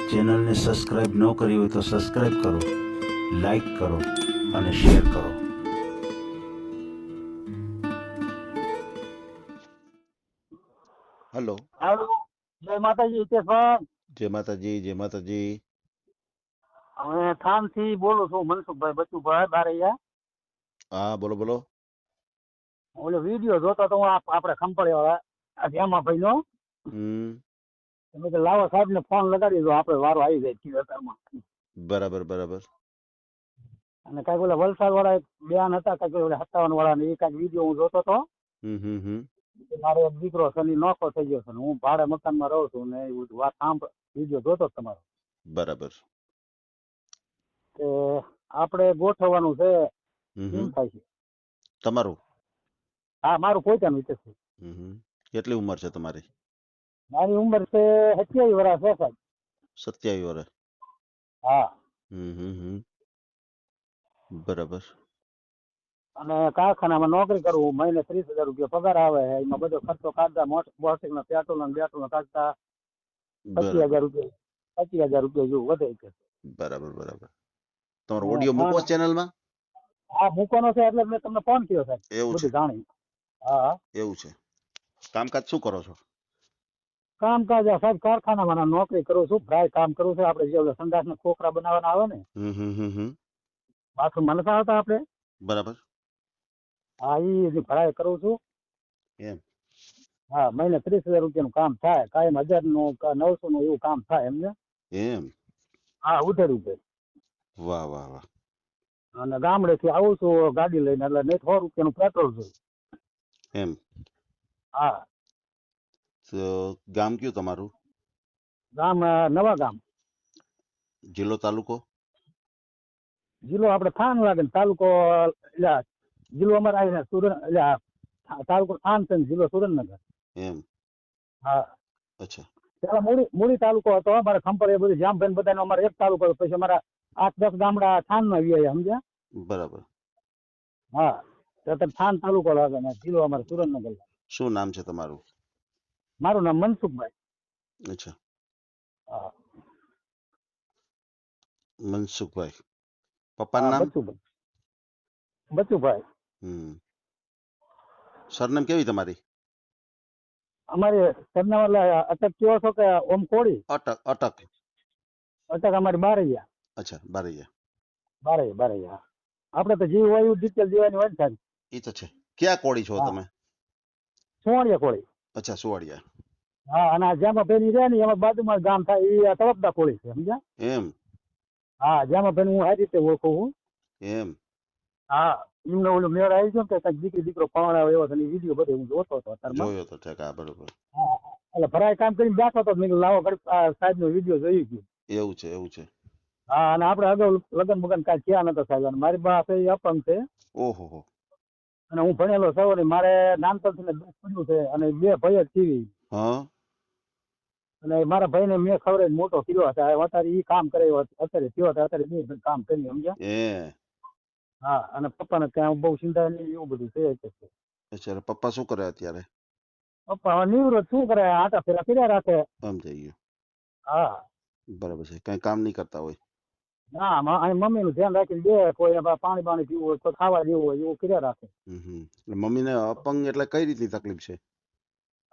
ચેનલને સબસ્ક્રાઇબ ન કરી હોય તો સબસ્ક્રાઇબ કરો, લાઈક કરો અને શેર કરો. હેલો. હાલો, જય માતાજી હિતેશભાઈ. જય માતાજી. જય માતાજી. હવે થાનથી બોલું છું, મનસુખભાઈ બચુભાઈ બારૈયા. હા, બોલો બોલો. ઓલો વિડીયો જોતો તો હું આપણે ખંભાળિયા વાળા ધ્યામાભાઈ નો. તમે કે લાવો સાહેબ ને ફોન લગાડી દો, આપણે વારો આવી જાય થિયેટરમાં. બરાબર બરાબર. અને કઈક ઓલા વલસાડ વાળા એક બેન હતા, કઈક ઓલા 57 વાળા ને એ કઈક વિડીયો હું જોતો તો. મારો એક દીકરો શનિ નોખો થઈ ગયો છે ને હું ભાડે મકાનમાં રહું છું ને એ વાત વિડીયો જોતો તમારો. બરાબર. કે આપણે ગોઠવવાનું છે કેમ થાય છે. તમારું? હા, મારું પોતાનું હિતેશભાઈ. કેટલી ઉંમર છે તમારી? મારી ઉંમર છે 27 વર્ષ છે સાહેબ. 27 વર્ષ. હા. બરાબર. અને કારખાનામાં નોકરી કરું, મહિને 30,000 રૂપિયા પગાર આવે, એમાં બધો ખર્ચો કાઢતા મોટર ના પેટ્રોલ ને કાઢતા 25,000 રૂપિયા 25,000 રૂપિયા જેવું વધે છે. બરાબર બરાબર. તમારો ઓડિયો મૂકો ચેનલમાં? હા, મૂકવાનો છે એટલે મેં તમને ફોન કર્યો સાહેબ. એવું છે? બધું જાણી. હા, એવું છે. કામકાજ શું કરો છો? કામકાજ સાહેબ કારખાનામાં નોકરી કરું છું, ફ્રાય કામ કરું છું. આપણે જે સંડાસ ના ખોખરા બનાવવાના આવે ને બાથરૂમ નથી આવતા આપણે. બરાબર. હા, એ ફ્રાય કરું છું. એમ? હા, મહિને 30,000 રૂપિયાનું કામ થાય, કાયમ 1,000 નું 900 નું એવું કામ થાય એમને. એમ? હા, ઉધેર ઉધેર. વાહ વાહ વાહ. અને ગામડેથી આવું છું ગાડી લઈને, એટલે નહીં 100 રૂપિયાનું પેટ્રોલ જોઈએ. એમ? હા. તો ગામ કયું તમારું? ગામ નવા ગામ. જિલ્લો તાલુકો? જિલ્લો આપણે થાન લાગે ને તાલુકો એટલે જિલ્લો અમારે આવીને એટલે તાલુકો થાન છે ને જિલ્લો સુરેન્દ્રનગર. એમ? હા. અચ્છા. પેલા મૂળી તાલુકો હતો, અમારે ખંભાળ એ બધું જામભાઈ બધાનો અમારે એક તાલુકો હતો, પછી અમારા 8-10 ગામડા થાનમાં આવ્યા સમજ્યા. બરાબર. હા, તો થાન તાલુકો લાગે ને જિલ્લો અમારે સુરેન્દ્રનગર. શું નામ છે તમારું? મારું નામ મનસુખભાઈ. અચ્છા. હા. મનસુખભાઈ. પપ્પાનું નામ? બચુભાઈ. સરનેમ કેવી તમારી? અમારે સરનામ અટક કયો છો કે ઓમ કોળી? અટક. અટક. અટક અમારી બારૈયા. અચ્છા, બારૈયા. બારૈયા. આપણે તો જીવ હોય એવું ડિટેલ દેવાની હોય ને સાહેબ. એ તો છે. ક્યાં કોળી છો તમે? સુવાડિયા કોળી. અચ્છા, સુવાડિયા. હા, અને જેમાં પેલી રહે ને એમાં બાજુમાં ગામ થાય એ તળપદા કોળી છે સમજ્યા. એમ? હા, જેમાં પેલી હું આ રીતે ઓળખું છું. એમ? હા, એમને ઓલું મેળ આવી ગયો કે કઈક દીકરો પવણાવ એવો છે, વિડીયો બધો હું જોતો હતો અત્યારમાં. જોયો તો ઠેકા. બરોબર. હા, એટલે ભરાય કામ કરીને બેઠો હતો, મેં લાવો સાહેબ નો વિડીયો જોઈ ગયો. એવું છે? એવું છે? હા, અને આપણે અગાઉ લગન મગન કાંઈ થયા નતો સાહેબ. મારી પાસે અપંગ છે. ઓહો. અને હું ભણેલો સૌ ને મારે નાનપણથી દુઃખ પડ્યું છે, અને 2 ભાઈ જ ટીવી. હા. અને મારા ભાઈને મેં ખબર મોટો કર્યો હતો, અત્યારે ઈ કામ કરે અત્યારે થયો હતો, અત્યારે 2 ભાઈ કામ કરી સમજ્યા. હા, અને પપ્પાને ત્યાં બહુ ચિંતા નહીં એવું બધું છે. અચ્છા, પપ્પા શું કરે અત્યારે? પપ્પા નિવૃત્ત શું કરે, આટા ફેરા કર્યા રાખે. સમજાઈ ગયું. હા. બરાબર છે. કઈ કામ નહીં કરતા હોય? ના, મમ્મી નું ધ્યાન રાખીને બે, કોઈ પાણી પીવું હોય તો ખાવા જેવું હોય એવું કર્યા રાખે. મમ્મીને અપંગ એટલે કઈ રીતની તકલીફ છે?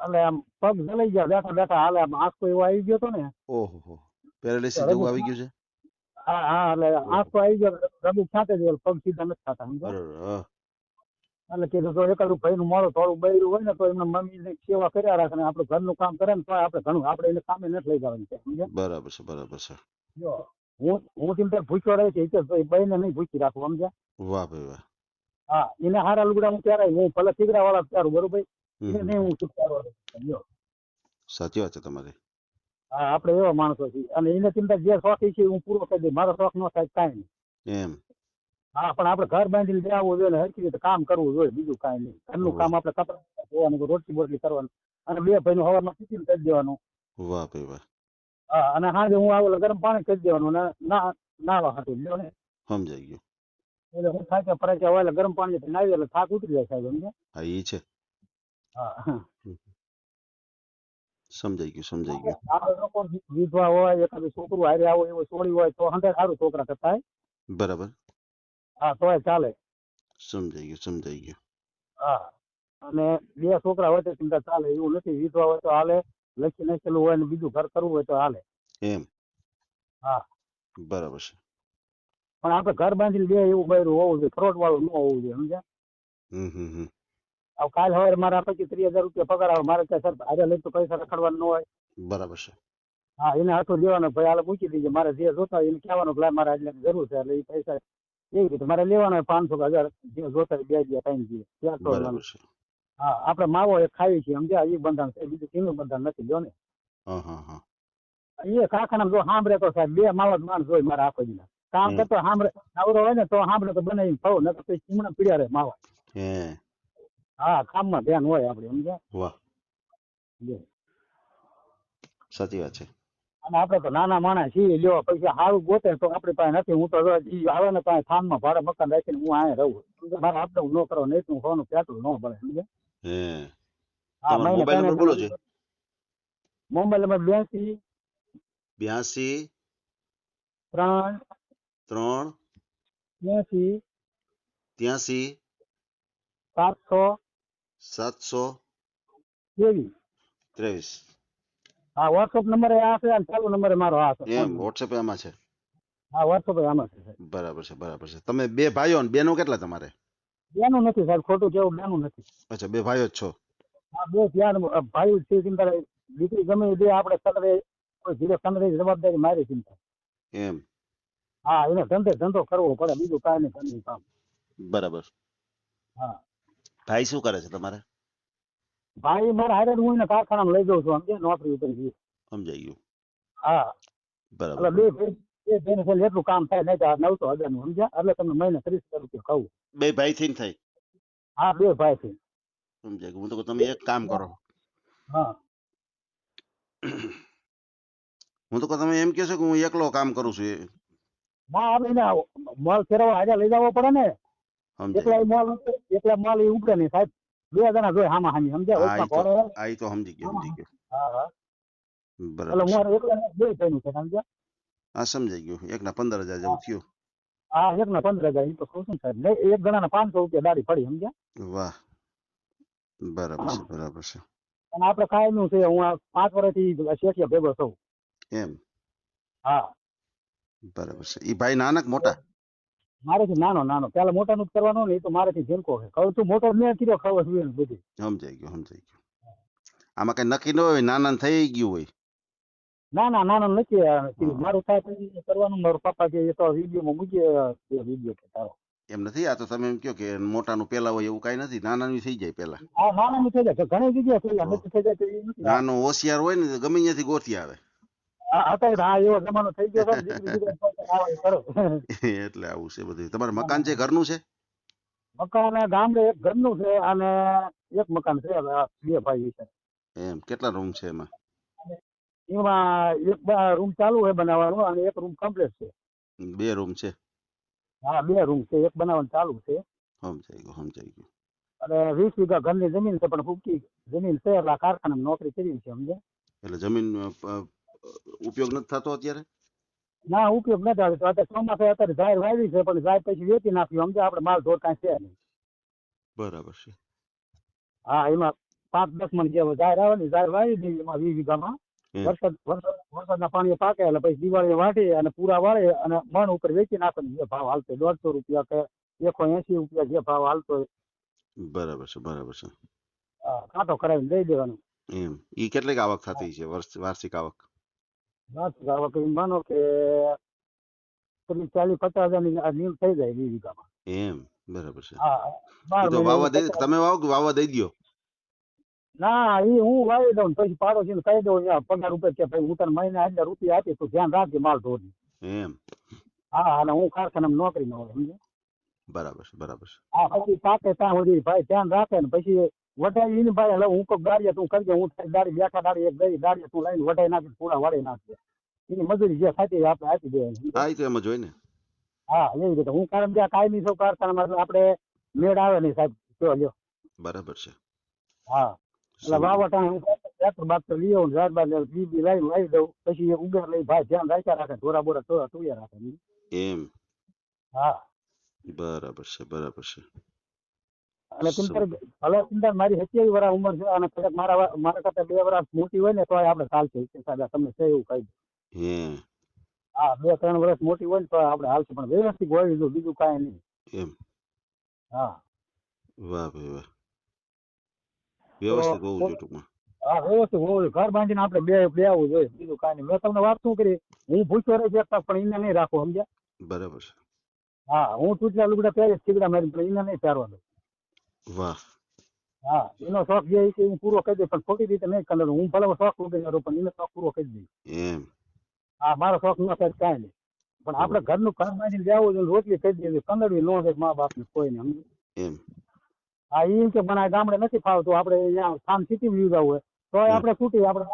એટલે આમ પગ જલાઈ ગયા, બેઠા હાલે, આંખો એવો આવી ગયો હતો ને. ઓહો, પેરાલિસિસ જેવું આવી ગયું છે? હા, એટલે આંખો આવી ગયો, રબુ છાંટે છે, પગ સીધા નથી થતા સમજો. એટલે કીધું તો એકાદું ભાઈ નું મોડું થોડું બૈરું હોય ને તો એમના મમ્મી ને સેવા કર્યા રાખે, ને આપણે ઘરનું કામ કરે ને તો આપણે ઘણું આપણે એને કામે નથી લઈ જવાનું છે. બરાબર છે. બરાબર છે. જો હું ચિંતા ભૂખ્યો રહે છે, ભાઈ ને નહીં ભૂખી રાખવું સમજ્યા. વાહ ભાઈ વાહ. હા, એને હારા લુગડા હું પહેરાય, હું ભલે ઠીકરા વાળા પહેરું બરોબર, એને નહીં હું ચૂકતારો. સાચી વાત છે તમારી. હા, આપણે એવા માણસો છીએ, અને એને ચિંતા જે શોખ છે હું પૂરો કરી દઈ, મારો શોખ નો થાય કાંઈ નહીં. એમ? હા, પણ આપણે ઘર બાંધીને જવું જોઈએ, હરખી રીતે કામ કરવું જોઈએ, બીજું કાંઈ નહીં. ઘરનું કામ આપણે કપડા ધોવાનું, રોટલી બોટલી કરવાનું, અને 2 ભાઈ નું સવારમાં ટિફિન કરી દેવાનું. વાહ ભાઈ વાહ. હા, અને સાંજે હું આવું ગરમ પાણી કરી દેવાનું, અને નાવા હાટું લ્યો ને. સમજાઈ ગયું. એટલે હું થાક્યા પરાક્યા હોય એટલે ગરમ પાણી નાવી એટલે થાક ઉતરી જાય સાહેબ. હા, એ છે. હા. સમજાઈ ગયું સમજાઈ ગયું. આપણે લોકો વિધવા હોય એકાદું છોકરું હારે આવો એવો છોડી હોય તો હંડે સારું છોકરા કરતા બરાબર, હા તોય ચાલે. સમજાઈ ગયું સમજાઈ ગયું. હા અને બે છોકરા હોય તો ચિંતા ચાલે એવું નથી. વિધવા હોય તો હાલે, લખી નાખેલું હોય ને બીજું ઘર કરવું હોય તો હાલે. એમ હા બરાબર છે. પણ આપણે ઘર બાંધીને બે એવું બૈરું હોવું જોઈએ, ફ્રોડ વાળું ન હોવું જોઈએ સમજ્યા. હમ હમ હમ હવે કાલ સવારે મારા 25-30 હજાર રૂપિયા પગાર આવે, મારે ત્યાં સર હારે લઈ તો પૈસા રખડવાનું ન હોય. બરાબર છે. હા એને હાથો દેવાનો ભાઈ હાલે મૂકી દીજે, મારે જે જોતા હોય એને કહેવાનું કે લાય મારે આટલી જરૂર છે એટલે એ પૈસા એવી રીતે મારે લેવાનો હોય 500 કે 1000 જે જોતા હોય 2 દિવસ 3 દિવસ ત્યાં તો બરાબર છે. હા આપણે માવો એક ખાઈએ છીએ સમજ્યા, એ બંધાણ છે, બીજું તેનું બંધાણ નથી જો ને. હા હા હા એ કારખાના જો સાંભળે તો સાહેબ 2 માવા જ માણસ હોય મારા આખો દીના કામ હમ. કરતો સાંભળે નવરો હોય ને તો સાંભળે તો બનાવીને ખાવ, ન તો પછી ચીમણા પીડ્યા રહે માવા. હે હા કામમાં ધ્યાન હોય આપણે સમજ્યા. વાહ લે. સાચી વાત છે. અને આપણે તો નાના માણસ છીએ, લ્યો પૈસા સારું ગોતે તો આપણી પાસે નથી. હું તો ઈ આવે ને પાસે થાનમાં ભાડે મકાન રાખીને હું અહીંયા રહું. મારે આપણે ન કરો નહીં હું ખાવાનું પેટલું ન ભરે સમજ્યા. હે હા તમારો મહિને મોબાઈલ નંબર બોલો છે. Mobile number 82 82 3 3 83 83 723. 723. હા વોટ્સઅપ નંબર આ છે અને ચાલુ નંબર મારો આ છે. એમ વોટ્સએપ આમાં છે. હા વોટ્સઅપ આમાં છે સાહેબ. બરાબર છે બરાબર છે. તમે બે ભાઈઓ ને બેનો કેટલા તમારે? બેનું નથી સાહેબ, ખોટું કેવું બેનું નથી. અચ્છા બે ભાઈઓ જ છો. હા બે ત્યાં ભાઈ છે ચિંતા રહે. દીકરી ગમે એ બે આપણે સદરે કોઈ ધીરે સંદરે જવાબદારી મારી ચિંતા. એમ હા એને ધંધો કરવો પડે, બીજું કાંઈ નહીં ઘરનું કામ. બરાબર. હા ભાઈ શું કરે છે તમારે? ભાઈ મારા હારે હું એને કારખાનામાં લઈ જાઉં છું સમજે, નોકરી ઉપર જઈએ. સમજાઈ ગયું. હા બરાબર એટલે બે ભાઈને એટલું કામ થાય નહીં તો 900,000 નું સમજ્યા, એટલે તમને મહિને 30,000 રૂપિયા ખાવું. બે ભાઈ થી થાય. હા બે ભાઈ છે. સમજાઈ ગયું. હું તો કહું તમે એક કામ કરો. હા હું તો કહું તમે એમ કહેશો કે હું એકલો કામ કરું છું એ. ના આપણે એને માલ ફેરવા હાજર લઈ જવો પડે ને. સમજાઈ એકલા માલ એ ઉપડે નહીં સાહેબ, 2 જણા જોઈએ હામા હામી સમજ્યા. ગયું. વચમાં ઘોડો હોય. આ ઈ તો સમજી ગયો સમજી ગયો. હા હા બરાબર એટલે છે. મારે એકલા બે થઈને છે સમજ્યા. હા સમજાઈ ગયું. એકના 15,000 જેવું થયું. હા 1 ના 15,000 એ તો કહું છું સાહેબ. નહીં એક જણાના 500 રૂપિયા દાડી પડી સમજ્યા. વાહ બરાબર છે બરાબર છે. અને આપણે કાયમનું છે, હું આ 5 વર્ષથી શેઠિયા ભેગો છું. એમ હા બરાબર છે. ઈ ભાઈ નાના કે મોટા? મારેથી નાનો પેલા મોટાનું જ કરવાનું ને એ તો મારેથી ઝીણકો છે. કહું છું મોટો મેં કીધો ખબર જોઈએ ને બધી. સમજાઈ ગયું સમજાઈ ગયું. આમાં કઈ નક્કી ન હોય, નાના થઈ ગયું હોય. નાનો નથી કીધું. મારું થાય પછી કરવાનું. મારો પપ્પા કે એ તો વિડીયોમાં મૂકીએ વિડીયો કે તારો. એમ નથી. આ તો તમે એમ કહો કે મોટાનું પેલા હોય એવું કઈ નથી. નાનાનું થઈ જાય પેલા. હા નાનાનું થઈ જાય ઘણી જગ્યાએ થઈ જાય, નથી થઈ જાય તો એ નથી. નાનો હોશિયાર હોય ને તો ગમે ત્યાંથી ગોતી આવે. હા એવો જમાનો થઈ ગયો છે. દીકરી આવે એ કરો. એટલે આવું છે બધું. તમારે મકાન છે ઘરનું છે? મકાન ગામડે એક ઘરનું છે અને એક મકાન છે. બે ભાઈ છે. એમ કેટલા રૂમ છે એમાં? એમાં એક રૂમ ચાલુ છે બનાવવાનો અને એક રૂમ કમ્પ્લીટ છે. 2 રૂમ છે. હા 2 રૂમ છે, એક બનાવવાનું ચાલુ છે. સમજાઈ ગયું સમજાઈ ગયું. અને 20 વીઘા ઘરની જમીન છે, પણ ફૂકી જમીન છે એટલે કારખાનામાં નોકરી કરી છે સમજે. એટલે જમીન ઉપયોગ નથી થતો અત્યારે? ના ઉપયોગ નથી આવતો. અત્યારે ચોમાસે અત્યારે ઝાડ વાવી છે, પણ ઝાડ પછી વેચી નાખ્યું સમજે. આપણે માલ ઢોર કાંઈ છે નહીં. બરાબર છે. હા એમાં 5-10 મણ જેવો ઝાડ આવે ને, ઝાડ વાવી દીધી એમાં 20 વીઘામાં. વરસાદના પાણી પાકે એટલે પછી દિવાળી વાટી અને પૂરા વાળે અને મણ ઉપર વેચી નાખે. જે ભાવ હાલતો 150 રૂપિયા કે 180 રૂપિયા જે ભાવ હાલતો હોય. બરાબર છે બરાબર છે. કાંટો કરાવીને દઈ દેવાનું. એમ ઈ કેટલીક આવક થતી છે વાર્ષિક આવક? વાર્ષિક આવક એમ માનો કે 40-50 હજારની નીલ થઈ જાય 20 વીઘામાં. એમ બરાબર છે. હા ઈ તો વાવવા દઈ તમે વાવો કે વાવવા દઈ દો? ના એ હું વાવી દઉં પછી પાડોશીને કહી દઉં પગાર ઉપર કે ભાઈ હું તને મહિને આટલા રૂપિયા આપી તું ધ્યાન રાખજે માલ ઢોરની. એમ હા અને હું કારખાનામાં નોકરી ન હોય સમજે. બરાબર છે બરાબર છે. હા પછી પાકે ત્યાં સુધી ભાઈ ધ્યાન રાખે ને પછી વટાઈ એને ભાઈ એટલે હું કોઈ ગાડીએ તું કરજે, હું તારી દાડી બેઠા દાડી એક ગઈ દાડીએ તું લઈને વટાઈ નાખી પૂરા વાળી નાખજે. એની મજૂરી જે થતી આપણે આપી દેવાની. હા ઈ તો એમ જ હોય ને. હા એવી રીતે હું કારણ ત્યાં કાયમી છું કારખાનામાં એટલે આપણે મેળ આવે નહીં સાહેબ. જો લ્યો બરાબર છે. હા એટલે વાવટા હું ટ્રેક્ટર બાક્ટર લઈ આવું ત્યારબાદ બીબી લાવી દઉં પછી એક ઉગર લઈ ભાઈ ધ્યાન રાખ્યા રાખે ઢોરા બોરા તોયા રાખે. એમ હા બરાબર છે બરાબર છે. અને પિંતર ભલે પિંતર મારી 27 વર્ષ ઉંમર છે અને કદાચ મારા કરતા 2 વર્ષ મોટી હોય ને તો આપણે ચાલશે કે સાહેબ તમે છે એવું કહી દો. હે હા 2-3 વર્ષ મોટી હોય ને તો આપણે હાલશે પણ વ્યવસ્થિત હોય જો બીજું કાંઈ નહીં. એમ હા વાહ ભાઈ વાહ. તો વ્યવસ્થિત હોવું જોઈએ ટૂંકમાં. હા વ્યવસ્થિત હોવું જોઈએ. ઘર બાંધીને આપણે બે આવવું જોઈએ બીજું કાંઈ નહીં. મેં તમને વાત શું કરી હું ભૂખ્યો રહી શકતા પણ એને નહીં રાખો સમજ્યા. બરાબર છે. હા હું તૂટલા લુગડા પહેરીશ ઠીકડા મારી પણ એને નહીં પહેરવા દઉં. વાહ હા એનો શોખ જે છે હું પૂરો કરી દઈશ પણ ખોટી રીતે નહીં કરે. હું ભલે શોખ ઉગી પણ એનો શોખ પૂરો કરી દઈશ. એમ હા મારો શોખ ન થાય કાંઈ નહીં પણ આપણે ઘરનું ઘર બાંધીને જવું જોઈએ રોટલી કરી દેવી કંદડવી ન થાય મા બાપને કોઈને સમજ્યું? એમ હા એમ કે મને આ ગામડે નથી ફાવતું આપણે અહીંયા સ્થાન સિટી લીધા હોય તો આપણે છૂટી આપણે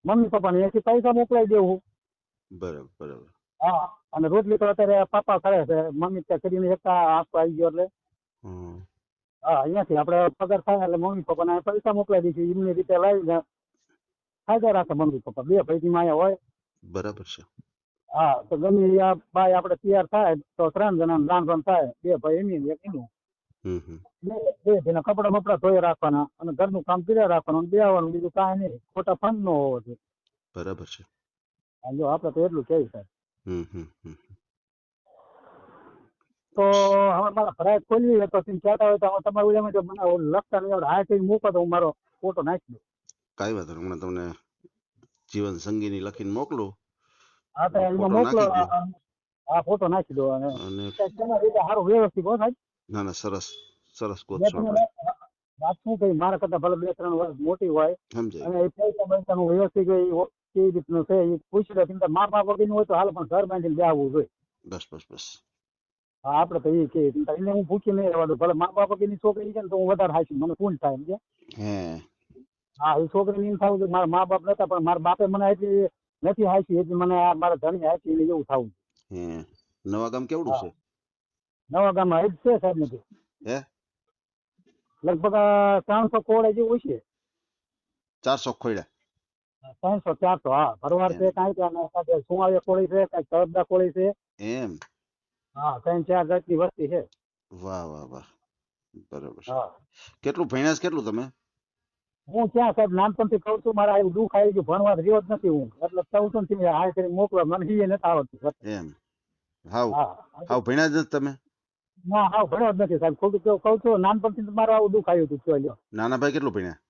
મમ્મી પપ્પાને એથી પૈસા મોકલાઈ દેવું. બરાબર બરાબર. હા અને રોટલી તો અત્યારે પાપા કરે છે મમ્મી ત્યાં કરીને એકતા આપવા આવી ગયો એટલે હમ હા અહીંયાથી આપણે પગાર થાય એટલે મમ્મી પપ્પાને પૈસા મોકલાઈ દઈશું એમની રીતે લાવીને ફાયદા રાખે મમ્મી પપ્પા બે ભાઈથી અહીંયા હોય. બરાબર છે. હા તો ગમે આ ભાઈ આપણે તૈયાર થાય તો 3 જણા દાન પણ થાય 2 ભાઈ એમની એક એનું હમ બે જેના કપડા બપડા ધોઈ રાખવાના અને ઘરનું કામ કર્યા રાખવાનું અને બેવાનું બીજું કાંઈ નહીં ખોટા ફંડ ન હોવો જોઈએ. બરાબર છે. અને જો આપણે તો એટલું કેવું થાય હમ તો હવે મારા ભરાય ખોલવી હોય તો તમે કહેતા હોય તો હવે તમારે ઓલામાં જો મને લખતા નહીં આવડે હા કરીને મૂકો તો હું મારો ફોટો નાખી દઉં. કાંઈ વાંધો નહીં. હમણાં તમને જીવન સંગીની લખીને મોકલું. હા તો એમાં ફોટો મોકલો નાખી દો. હા ફોટો નાખી દો અને અને તેના રીતે સારું વ્યવસ્થિત હો સાહેબ. ના ના સરસ સરસ મેં ગોતશો તમને આપણે. વાત શું કહી મારા કરતા ભલે 2-3 વર્ષ મોટી હોય સમજાય. અને એ પૈસા પૈસાનું વ્યવસ્થિત હોય કેવી રીતનું છે એ પૂછી લે ચિંતા મા બાપ વગરનું હોય તો હાલ પણ ઘર બાંધીને બેસવું જોઈએ. બસ બસ બસ. હા આપણે તો એ કે એને હું ભૂખી નહીં રહેવા દઉં ભલે મા બાપ વગરની છોકરી છે ને તો હું વધારે હાઈશું મને પૂન થાય સમજ્યા. હે હા એ છોકરીને એમ થવું કે મારા મા બાપ નતા પણ મારા બાપે મને એટલી નથી હાઈસી એટલી મને આ મારા ધણી હાઈસી એટલે એવું થવું. હે નવા ગામ કેવડું હા છે? નવા ગામમાં હેડ છે સાહેબ નથી હે લગભગ 300 કોળે જેવું છે. 400 ખોયડા? 300-400 હા ભરવાડ છે કાંઈ ત્યાં સાથે સુવાળિયા કોળી છે કાંઈક તળપદા કોળી છે. એમ હા 3-4 જાતની વસ્તી છે. વાહ વાહ વાહ. બરાબર છે. હા કેટલું ભણ્યા છે કેટલું તમે? હું ક્યાં સાહેબ નાનપણથી કહું છું મારા એવું દુઃખ આવી ગયું ભણવા રહ્યો જ નથી હું એટલે કહું છું ને હાય કરી મોકલો મને એ નથી આવડતું. એમ હાવ હા હાવ ભણ્યા જ નથી તમે? ના હા ભણ્યો જ નથી સાહેબ ખોટું કેવું કહું છું નાનપણથી મારું આવું દુઃખ આવ્યું હતું ચોલ્યો. નાના ભાઈ કેટલું ભણ્યા?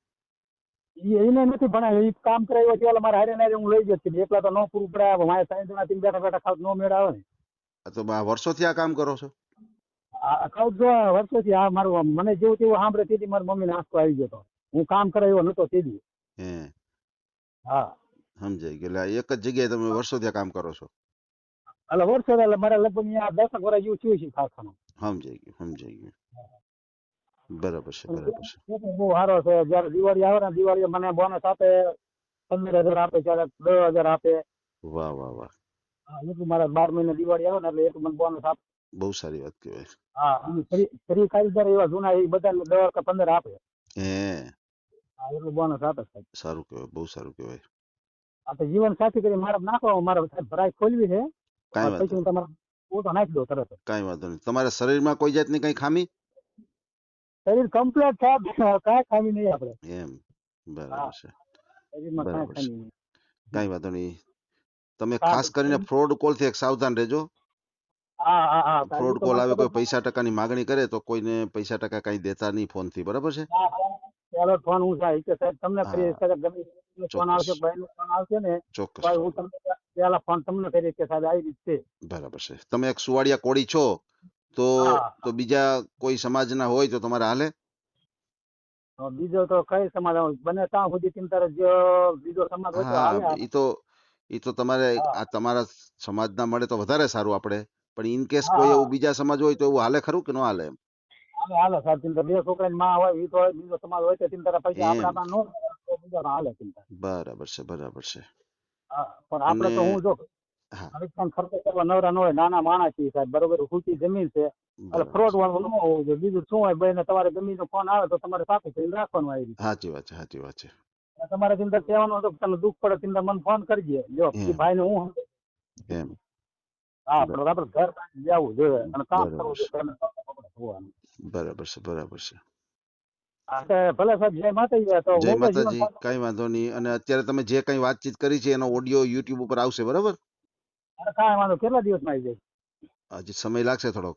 એને નથી ભણાવ્યો એ કામ કરાવ્યો છે મારા હારે નારે હું લઈ ગયો છું એકલા તો ન પૂરું પડાય મારે 3 જણા 3 બેઠા બેઠા ખાવ નો મેળ આવે ને. આ તો વર્ષોથી આ કામ કરો છો? કહું છું વર્ષોથી આ મારું મને જેવું તેવું સાંભળે તેથી મારી મમ્મીને આંસકો આવી ગયો હતો હું કામ કરાવ્યો નતો તેથી. હે હા સમજાઈ ગયું. એટલે એક જ જગ્યાએ તમે વર્ષોથી આ કામ કરો છો? એટલે વર્ષો એટલે મારે લગભગ અહીંયા 10 વર્ષ જેવું થયું છે કારખાનું. સમજાઈ ગયું. બરાબર છે બરાબર છે. બહુ સારો છે જયારે દિવાળી આવે ને દિવાળી મને બોનસ આપે 15,000 આપે ક્યારેક 10,000 આપે. વાહ વાહ વાહ. હા, એટલું મારા 12 મહિને દિવાળી આવે ને એટલે એટલું મને બોનસ આપે. બહુ સારી વાત કહેવાય. હા અને ફ્રી કારીગર એવા જૂના એ બધાને 10 કે 15 આપે. હે હા એટલું બોનસ આપે સાહેબ. સારું કહેવાય બહુ સારું કહેવાય. આ તો જીવન સાથી કરી મારે નાખો મારે સાહેબ ભરાઈ ખોલવી છે કાંઈ પછી વાંધો હું તમારે ફોટો નાખી દઉં તરત જ. કાંઈ વાંધો નહીં. તમારા શરીરમાં કોઈ જાતની કઈ ખામી? શરીર કમ્પ્લીટ સાહેબ કાંઈ ખામી નહીં આપણે. એમ હા બરાબર છે શરીરમાં કાંઈ બરાબર છે. ખામી નહીં. કાંઈ વાંધો નહીં. તમે હા ખાસ કરીને ફ્રોડ કોલથી એક સાવધાન રહેજો. હા ફ્રોડ એ તો કોલ મને આવે ખબર કોઈ પૈસા ટકાની માગણી કરે તો કોઈને પૈસા ટકા કઈ દેતા નહીં ફોનથી. બરાબર છે? ચાલો ફોન હું થાય કે સાહેબ તમને કરી હા સાહેબ ગમે ઈ ફોન ચોક્કસ આવશે ભાઈનો ફોન આવશે ને ચોક્કસ તો હું તમને પેલા ફોન તમને કરી કે સાહેબ આવી રીતે છે. બરાબર છે. તમે એક સુવાડિયા કોળી છો તો હા બીજા કોઈ સમાજના હોય તો તમારે હાલે? તો બીજો તો કઈ સમાજ બને ત્યાં સુધી તેમ તારે જો બીજો સમાજ હોય તો હાલે હા ઈ તો તમારે હા આ તમારા સમાજના મળે તો વધારે સારું આપણે. પણ ઇન કેસ કોઈ હા એવું બીજા સમાજ હોય તો એવું હાલે ખરું કે ન હાલે? એમ હાલે સાહેબ ચિંતા 2 છોકરાની માં હોય ઈ તો હોય બીજો સમાજ હોય તો ચિંતા પૈસા એમ આપણા નો તો બીજો હાલે ચિંતા. બરાબર છે બરાબર છે. હા પણ આપણે અને તો હું જો હા હરીફાન ખર્ચો કરવા નવરા ન હોય નાના માણસ છીએ સાહેબ બરોબર ઊંચી જમીન છે એટલે બરાબર ફ્રોડ છે. વાળું ન હોવું જોઈએ બીજું શું હોય ભાઈ તમારે ગમે તો ફોન આવે તો તમારે સાચું કરીને રાખવાનું આવી રીતે. સાચી વાત છે સાચી વાત છે. તમારે ચિંતા કહેવાનું હતું કે તને દુઃખ પડે ચિંતા મને ફોન કરજે જો હમ. એ ભાઈને હું એમ હા આપણે આપણે ઘર જવું જોઈએ અને કામ બરાબર કરવું જોઈએ હોવાનું. બરાબર છે બરાબર છે. હા, તો ભલે સાહેબ જય માતાજી તો જય મોકલો જીવન માતાજી, કઈ વાંધો નહીં. અને અત્યારે તમે જે કઈ વાતચીત કરી છે એનો ઓડિયો યુટ્યુબ ઉપર આવશે, બરાબર? અરે કાંઈ વાંધો કેટલા દિવસમાં આવી જાય હજી સમય લાગશે થોડોક.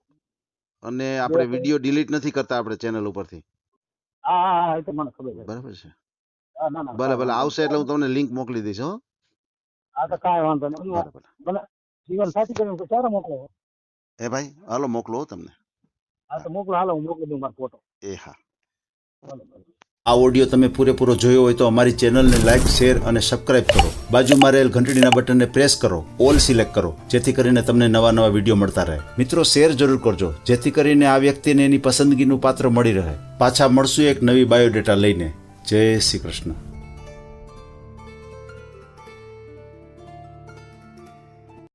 અને આપણે બે- વિડીયો ડિલીટ નથી કરતા આપણે ચેનલ ઉપરથી, હા હા હા એ તો મને ખબર છે બરાબર છે? હા, ના ના ભલે કાંઈ ભલે વાંધો આવશે એટલે હું નહીં. તમને લિંક મોકલી દઈશ. હો, હા તો કાંઈ વાંધો નહીં બરાબર. ભલે જીવન સાથી કરીને ક્યારે મોકલો એ ભાઈ હાલો મોકલો હો તમને. હા તો મોકલો હાલો હું મોકલી દઉં મારો ફોટો એ હા. ભલે ભલે આ ઓડિયો તમે પૂરેપૂરો જોયો હોય તો અમારી ચેનલને લાઇક, શેર અને સબસ્ક્રાઇબ કરો. બાજુમાં રહેલ ઘંટડીના બટનને પ્રેસ કરો, ઓલ સિલેક્ટ કરો, જેથી કરીને તમને નવા નવા વિડીયો મળતા રહે. મિત્રો શેર જરૂર કરજો, જેથી કરીને આ વ્યક્તિને એની પસંદગીનું પાત્ર મળી રહે. પાછા મળશું એક નવી બાયોડેટા લઈને. જય શ્રી કૃષ્ણ.